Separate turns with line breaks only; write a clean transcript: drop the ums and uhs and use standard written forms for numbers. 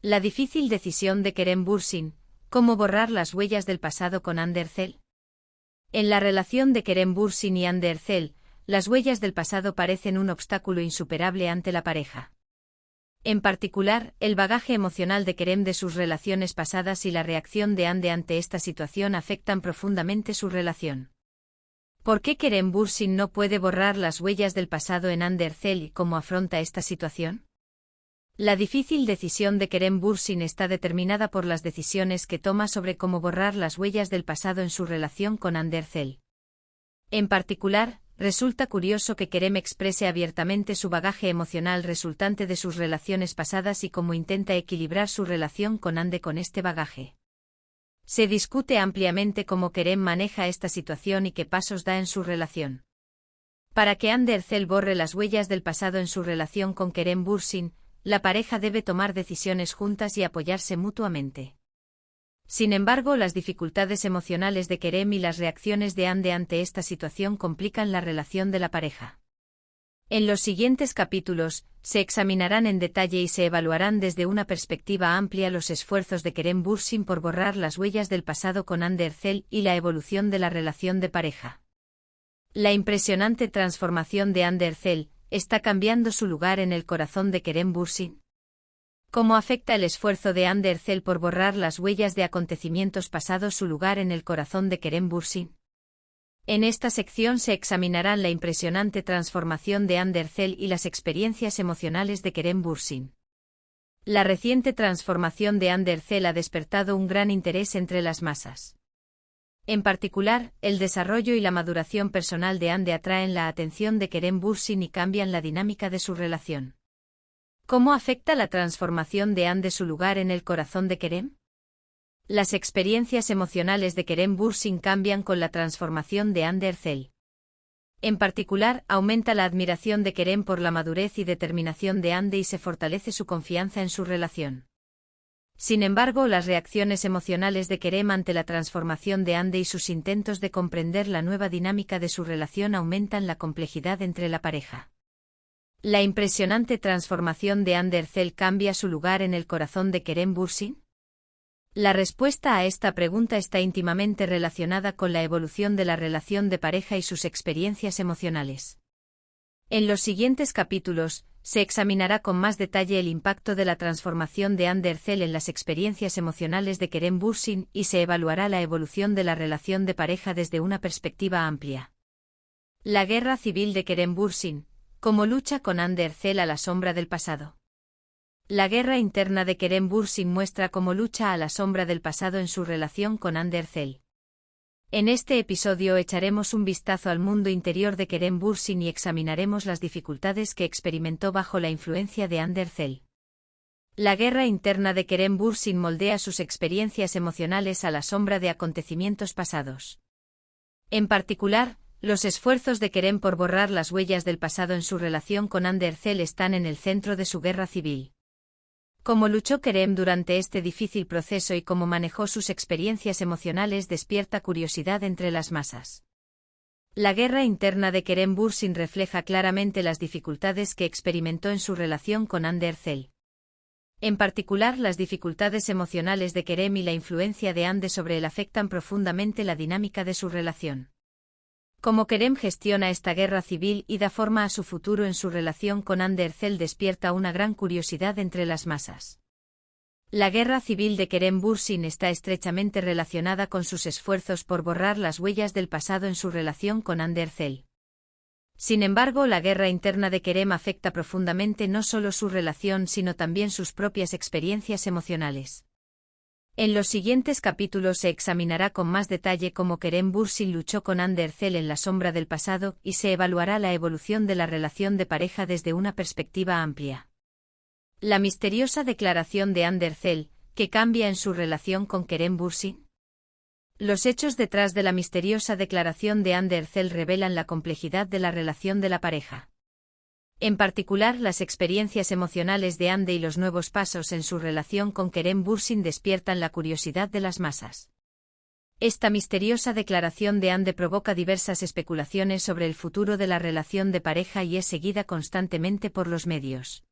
La difícil decisión de Kerem Bürsin, ¿cómo borrar las huellas del pasado con Hande Erçel? En la relación de Kerem Bürsin y Hande Erçel, las huellas del pasado parecen un obstáculo insuperable ante la pareja. En particular, el bagaje emocional de Kerem de sus relaciones pasadas y la reacción de Hande ante esta situación afectan profundamente su relación. ¿Por qué Kerem Bürsin no puede borrar las huellas del pasado en Hande Erçel y cómo afronta esta situación? La difícil decisión de Kerem Bürsin está determinada por las decisiones que toma sobre cómo borrar las huellas del pasado en su relación con Hande Erçel. En particular, resulta curioso que Kerem exprese abiertamente su bagaje emocional resultante de sus relaciones pasadas y cómo intenta equilibrar su relación con Hande con este bagaje. Se discute ampliamente cómo Kerem maneja esta situación y qué pasos da en su relación. Para que Hande Erçel borre las huellas del pasado en su relación con Kerem Bürsin, la pareja debe tomar decisiones juntas y apoyarse mutuamente. Sin embargo, las dificultades emocionales de Kerem y las reacciones de Hande ante esta situación complican la relación de la pareja. En los siguientes capítulos, se examinarán en detalle y se evaluarán desde una perspectiva amplia los esfuerzos de Kerem Bürsin por borrar las huellas del pasado con Hande Erçel y la evolución de la relación de pareja. La impresionante transformación de Hande Erçel está cambiando su lugar en el corazón de Kerem Bürsin. ¿Cómo afecta el esfuerzo de Hande Erçel por borrar las huellas de acontecimientos pasados su lugar en el corazón de Kerem Bürsin? En esta sección se examinarán la impresionante transformación de Hande Erçel y las experiencias emocionales de Kerem Bürsin. La reciente transformación de Hande Erçel ha despertado un gran interés entre las masas. En particular, el desarrollo y la maduración personal de Hande atraen la atención de Kerem Bürsin y cambian la dinámica de su relación. ¿Cómo afecta la transformación de Hande su lugar en el corazón de Kerem? Las experiencias emocionales de Kerem Bürsin cambian con la transformación de Hande Erçel. En particular, aumenta la admiración de Kerem por la madurez y determinación de Hande y se fortalece su confianza en su relación. Sin embargo, las reacciones emocionales de Kerem ante la transformación de Hande y sus intentos de comprender la nueva dinámica de su relación aumentan la complejidad entre la pareja. ¿La impresionante transformación de Hande Erçel cambia su lugar en el corazón de Kerem Bürsin? La respuesta a esta pregunta está íntimamente relacionada con la evolución de la relación de pareja y sus experiencias emocionales. En los siguientes capítulos, se examinará con más detalle el impacto de la transformación de Hande Erçel en las experiencias emocionales de Kerem Bürsin y se evaluará la evolución de la relación de pareja desde una perspectiva amplia. La guerra civil de Kerem Bürsin, ¿cómo lucha con Hande Erçel a la sombra del pasado? La guerra interna de Kerem Bürsin muestra cómo lucha a la sombra del pasado en su relación con Hande Erçel. En este episodio echaremos un vistazo al mundo interior de Kerem Bürsin y examinaremos las dificultades que experimentó bajo la influencia de Hande Erçel. La guerra interna de Kerem Bürsin moldea sus experiencias emocionales a la sombra de acontecimientos pasados. En particular, los esfuerzos de Kerem por borrar las huellas del pasado en su relación con Hande Erçel están en el centro de su guerra civil. Cómo luchó Kerem durante este difícil proceso y cómo manejó sus experiencias emocionales despierta curiosidad entre las masas. La guerra interna de Kerem Bürsin refleja claramente las dificultades que experimentó en su relación con Hande Erçel. En particular, las dificultades emocionales de Kerem y la influencia de Hande sobre él afectan profundamente la dinámica de su relación. Cómo Kerem gestiona esta guerra civil y da forma a su futuro en su relación con Hande Erçel despierta una gran curiosidad entre las masas. La guerra civil de Kerem Bürsin está estrechamente relacionada con sus esfuerzos por borrar las huellas del pasado en su relación con Hande Erçel. Sin embargo, la guerra interna de Kerem afecta profundamente no solo su relación sino también sus propias experiencias emocionales. En los siguientes capítulos se examinará con más detalle cómo Kerem Bürsin luchó con Hande Erçel en la sombra del pasado y se evaluará la evolución de la relación de pareja desde una perspectiva amplia. La misteriosa declaración de Hande Erçel, ¿qué cambia en su relación con Kerem Bürsin? Los hechos detrás de la misteriosa declaración de Hande Erçel revelan la complejidad de la relación de la pareja. En particular, las experiencias emocionales de Hande y los nuevos pasos en su relación con Kerem Bürsin despiertan la curiosidad de las masas. Esta misteriosa declaración de Hande provoca diversas especulaciones sobre el futuro de la relación de pareja y es seguida constantemente por los medios.